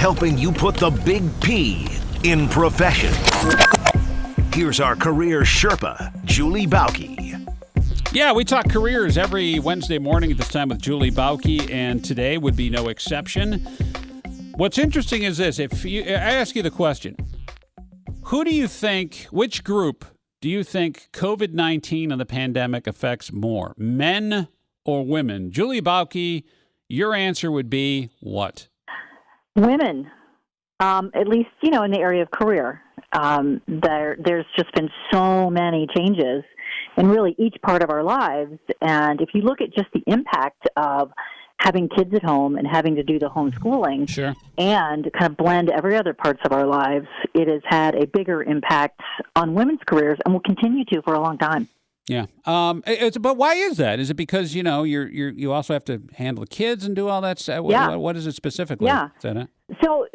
helping you put the big P in profession. Here's our career Sherpa, Julie Bauke. Yeah, we talk careers every Wednesday morning at this time with Julie Bauke, and today would be no exception. What's interesting is this. I ask you the question, which group do you think COVID-19 and the pandemic affects more, men or women? Julie Bauke, your answer would be what? Women, at least, in the area of career. There's just been so many changes in really each part of our lives. And if you look at just the impact of having kids at home and having to do the homeschooling Sure. and kind of blend every other parts of our lives, it has had a bigger impact on women's careers and will continue to for a long time. Yeah. But why is that? Is it because, you also have to handle the kids and do all that stuff? Yeah. What is it specifically? Yeah. Is that it? So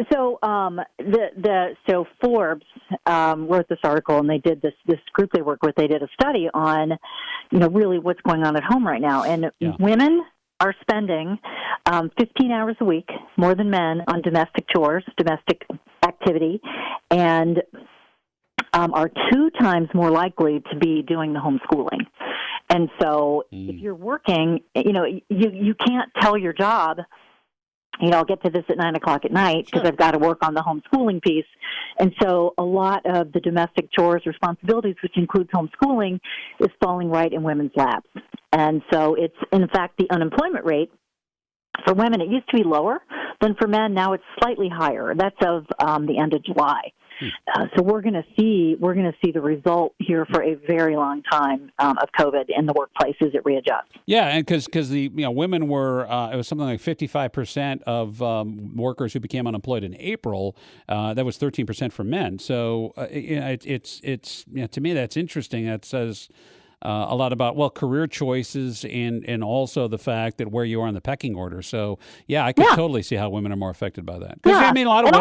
Forbes wrote this article, and they did this group they work with. They did a study on, really what's going on at home right now, and women are spending 15 hours a week more than men on domestic chores, domestic activity, and are 2 times more likely to be doing the homeschooling. And so if you're working, you can't tell your job, I'll get to this at 9 o'clock at night because I've got to work on the homeschooling piece. And so a lot of the domestic chores responsibilities, which includes homeschooling, is falling right in women's laps. And so it's, in fact, the unemployment rate for women, it used to be lower than for men. Now it's slightly higher. That's of the end of July. So we're going to see the result here for a very long time of COVID in the workplace as it readjusts. Yeah, and because the women were it was something like 55% of workers who became unemployed in April. That was 13% for men. So it's to me that's interesting. That says a lot about career choices and also the fact that where you are in the pecking order. So I can totally see how women are more affected by that. Because a lot of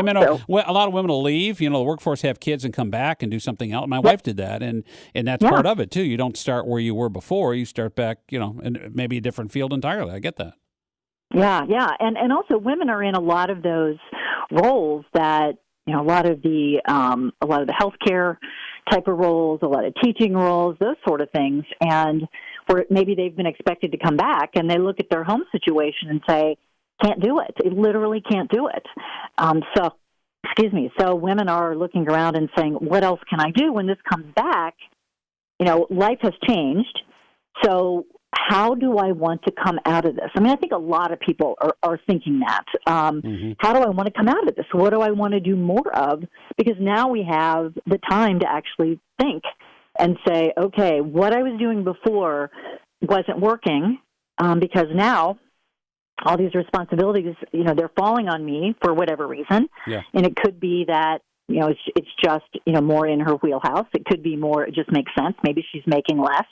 women will leave. The workforce, have kids and come back and do something else. My wife did that, and that's part of it too. You don't start where you were before. You start back, in maybe a different field entirely. I get that. Yeah, and also women are in a lot of those roles that a lot of the healthcare type of roles, a lot of teaching roles, those sort of things, and where maybe they've been expected to come back, and they look at their home situation and say, can't do it. They literally can't do it. So women are looking around and saying, what else can I do when this comes back? Life has changed, so how do I want to come out of this? I mean, I think a lot of people are thinking that. How do I want to come out of this? What do I want to do more of? Because now we have the time to actually think and say, okay, what I was doing before wasn't working because now all these responsibilities, they're falling on me for whatever reason. Yeah. And it could be that it's just, more in her wheelhouse. It could be more, it just makes sense. Maybe she's making less.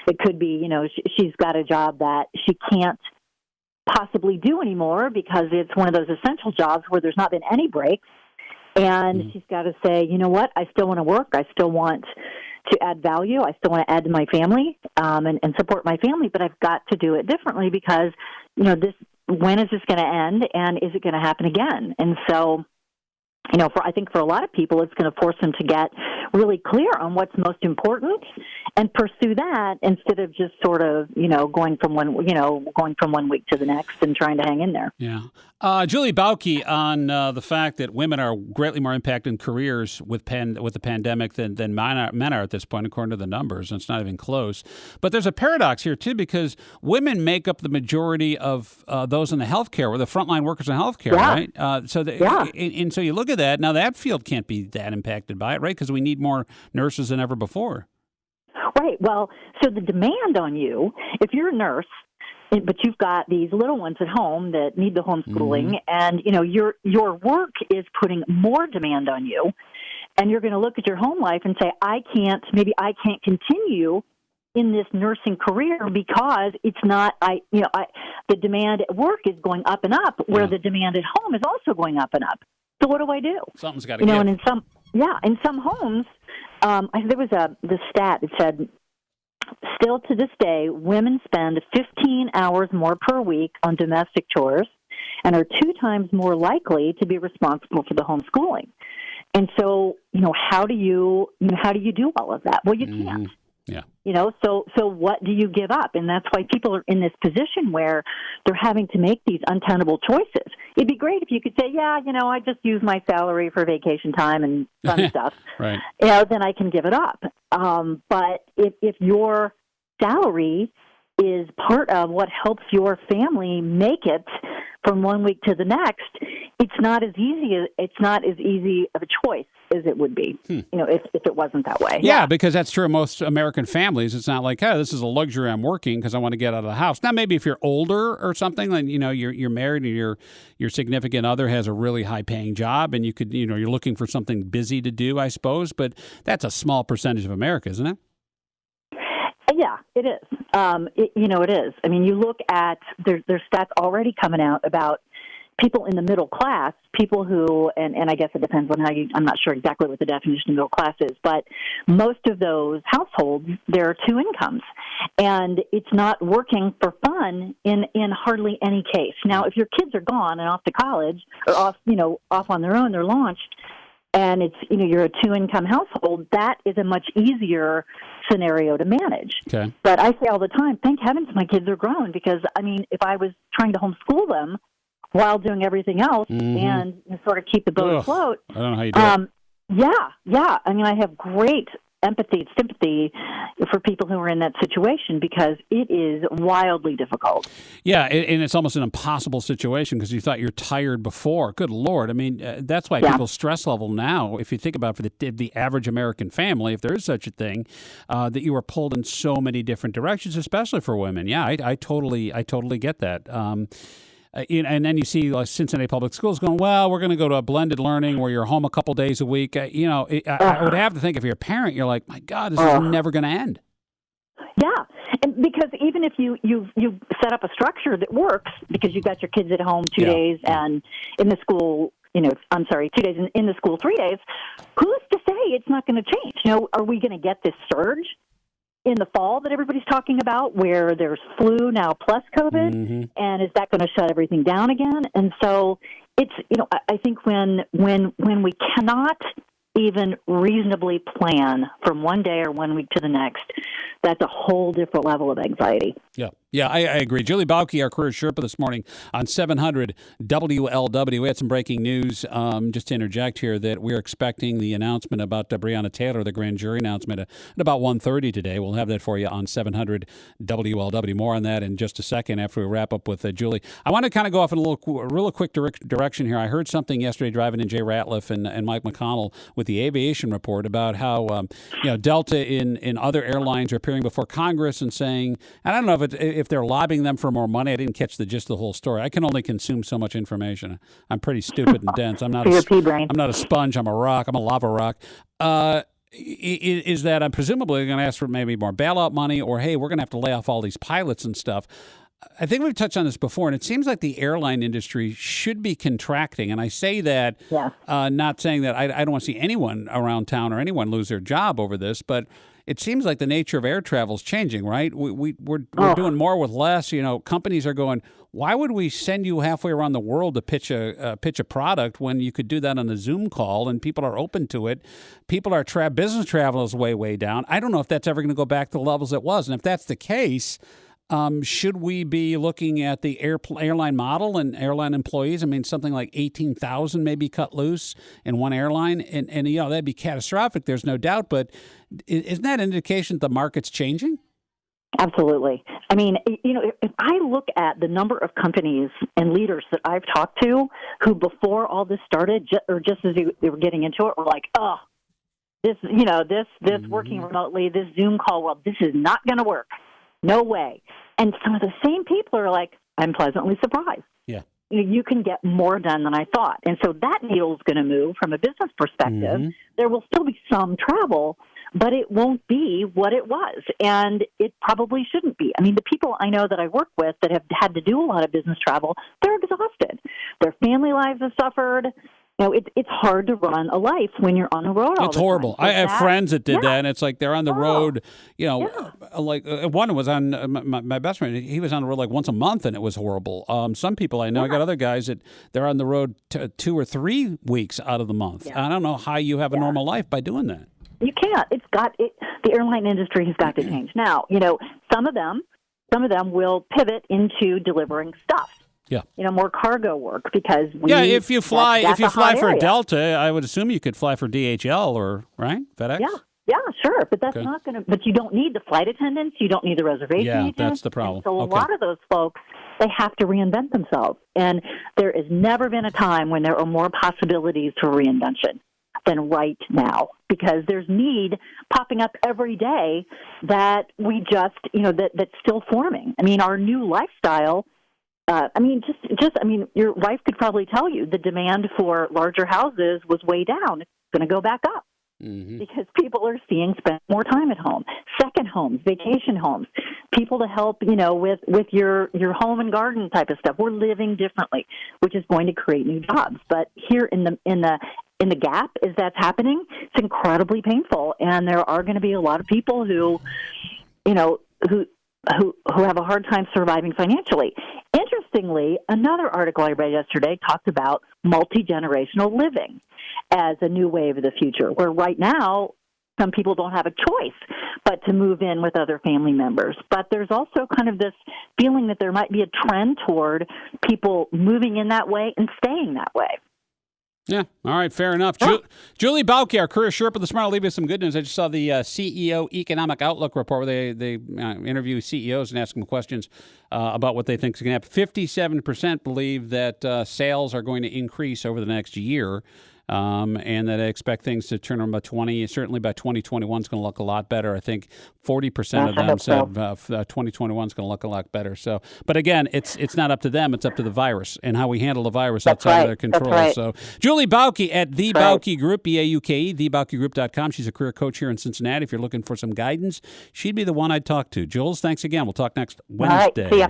It could be, she's got a job that she can't possibly do anymore because it's one of those essential jobs where there's not been any breaks. And she's got to say, you know what, I still want to work. I still want to add value. I still want to add to my family and support my family, but I've got to do it differently because, when is this going to end and is it going to happen again? And so, I think for a lot of people, it's going to force them to get really clear on what's most important and pursue that instead of just sort of, going from one week to the next and trying to hang in there. Yeah. Julie Bauke on the fact that women are greatly more impacted in careers with the pandemic than men are at this point, according to the numbers, and it's not even close. But there's a paradox here, too, because women make up the majority of those in the healthcare, or the frontline workers in healthcare, right? And so you look at that. Now, that field can't be that impacted by it, right? Because we need more nurses than ever before. Right. Well, so the demand on you, if you're a nurse, but you've got these little ones at home that need the homeschooling, and your work is putting more demand on you, and you're going to look at your home life and say, I can't continue in this nursing career because it's not. The demand at work is going up and up, where the demand at home is also going up and up. So what do I do? Something's got to give. And in some homes, there was the stat that said, still to this day, women spend 15 hours more per week on domestic chores and are 2 times more likely to be responsible for the homeschooling. And so, how do you do all of that? Well, you can't. Yeah. So what do you give up? And that's why people are in this position where they're having to make these untenable choices. It'd be great if you could say, yeah, I just use my salary for vacation time and fun stuff. Right. Then I can give it up. But if your salary is part of what helps your family make it from one week to the next, it's not as easy of a choice as it would be, if it wasn't that way. Yeah, because that's true of most American families. It's not like, oh, this is a luxury, I'm working because I want to get out of the house. Now, maybe if you're older or something, and you're married and your significant other has a really high paying job, and you could, you're looking for something busy to do, I suppose. But that's a small percentage of America, isn't it? Yeah, it is. It is. I mean, you look at there's stats already coming out about people in the middle class, people who, and I guess it depends on I'm not sure exactly what the definition of middle class is, but most of those households, there are 2 incomes, and it's not working for fun in hardly any case. Now, if your kids are gone and off to college or off on their own, they're launched, and it's, you're a 2-income household, that is a much easier scenario to manage. Okay. But I say all the time, thank heavens my kids are grown, because, if I was trying to homeschool them while doing everything else and sort of keep the boat afloat. I don't know how you do it. Yeah. I have great empathy and sympathy for people who are in that situation, because it is wildly difficult. Yeah, and it's almost an impossible situation because you thought you're tired before. Good Lord. That's why people's stress level now, if you think about for the average American family, if there is such a thing, that you are pulled in so many different directions, especially for women. Yeah, I totally get that. And then you see Cincinnati Public Schools going, well, we're going to go to a blended learning where you're home a couple days a week. I would have to think if you're a parent, you're like, my God, this is never going to end. Yeah, and because even if you set up a structure that works, because you've got your kids at home 2 days and in the school, 2 days in the school 3 days, who's to say it's not going to change? Are we going to get this surge in the fall that everybody's talking about, where there's flu now plus COVID, and is that going to shut everything down again? And so it's, I think when we cannot even reasonably plan from one day or 1 week to the next, that's a whole different level of anxiety. Yeah, I agree. Julie Bauke, our career Sherpa this morning on 700 WLW. We had some breaking news, just to interject here, that we're expecting the announcement about Breonna Taylor, the grand jury announcement, at about 1:30 today. We'll have that for you on 700 WLW. More on that in just a second after we wrap up with Julie. I want to kind of go off in a real quick direction here. I heard something yesterday driving in Jay Ratliff and Mike McConnell with the aviation report about how Delta in other airlines are appearing before Congress and saying, and I don't know if they're lobbying them for more money. I didn't catch the gist of the whole story. I can only consume so much information. I'm pretty stupid and dense. I'm not a sponge. I'm a rock. I'm a lava rock. Is that I'm presumably going to ask for maybe more bailout money, or, hey, we're going to have to lay off all these pilots and stuff. I think we've touched on this before, and it seems like the airline industry should be contracting. And I say that, not saying that I don't want to see anyone around town or anyone lose their job over this, but it seems like the nature of air travel is changing, right? We're doing more with less. Companies are going, why would we send you halfway around the world to pitch a product when you could do that on a Zoom call and people are open to it? People are business travel is way, way down. I don't know if that's ever going to go back to the levels it was. And if that's the case, should we be looking at the airline model and airline employees? Something like 18,000 maybe cut loose in one airline, and that'd be catastrophic. There's no doubt, but isn't that an indication that the market's changing? Absolutely. If I look at the number of companies and leaders that I've talked to who before all this started, or just as they were getting into it, were like, oh, this working remotely, this Zoom call, well, this is not going to work. No way. And some of the same people are like, I'm pleasantly surprised. Yeah. You can get more done than I thought. And so that needle's going to move from a business perspective. There will still be some travel, but it won't be what it was. And it probably shouldn't be. The people I know that I work with that have had to do a lot of business travel, they're exhausted. Their family lives have suffered. it's hard to run a life when you're on the road all It's the horrible. time. I have friends that did that, and it's like they're on the road, Yeah. like one was on my best friend. He was on the road like once a month, and it was horrible. Some people I know, I got other guys that they're on the road 2 or 3 weeks out of the month. Yeah. I don't know how you have a normal life by doing that. You can't. The airline industry has got to change. Now, some of them will pivot into delivering stuff. Yeah. More cargo work because if you fly for area. Delta, I would assume you could fly for DHL or FedEx. Yeah, sure, but that's not going to. But you don't need the flight attendants. You don't need the reservation agents. That's the problem. And so a lot of those folks, they have to reinvent themselves, and there has never been a time when there are more possibilities for reinvention than right now, because there's need popping up every day that we just that's still forming. I mean, our new lifestyle. Your wife could probably tell you the demand for larger houses was way down. It's going to go back up because people are spend more time at home. Second homes, vacation homes, people to help, with your home and garden type of stuff. We're living differently, which is going to create new jobs. But here in the gap, as that's happening, it's incredibly painful, and there are going to be a lot of people who have a hard time surviving financially. Interestingly, another article I read yesterday talked about multi-generational living as a new wave of the future, where right now some people don't have a choice but to move in with other family members. But there's also kind of this feeling that there might be a trend toward people moving in that way and staying that way. Yeah. All right. Fair enough. Julie Bauke, our career Sherpa this morning. I'll leave you some good news. I just saw the CEO Economic Outlook report where they interview CEOs and ask them questions about what they think is going to happen. 57% believe that sales are going to increase over the next year. And that I expect things to turn around by 20. Certainly by 2021 is going to look a lot better. I think 40% of them said 2021 is going to look a lot better. So, but again, it's not up to them. It's up to the virus and how we handle the virus outside of their control. Right. So, Julie Bauke at the Bauke Group, BAUKE, thebaukegroup.com. She's a career coach here in Cincinnati. If you're looking for some guidance, she'd be the one I'd talk to. Jules, thanks again. We'll talk next Wednesday. All right. See ya.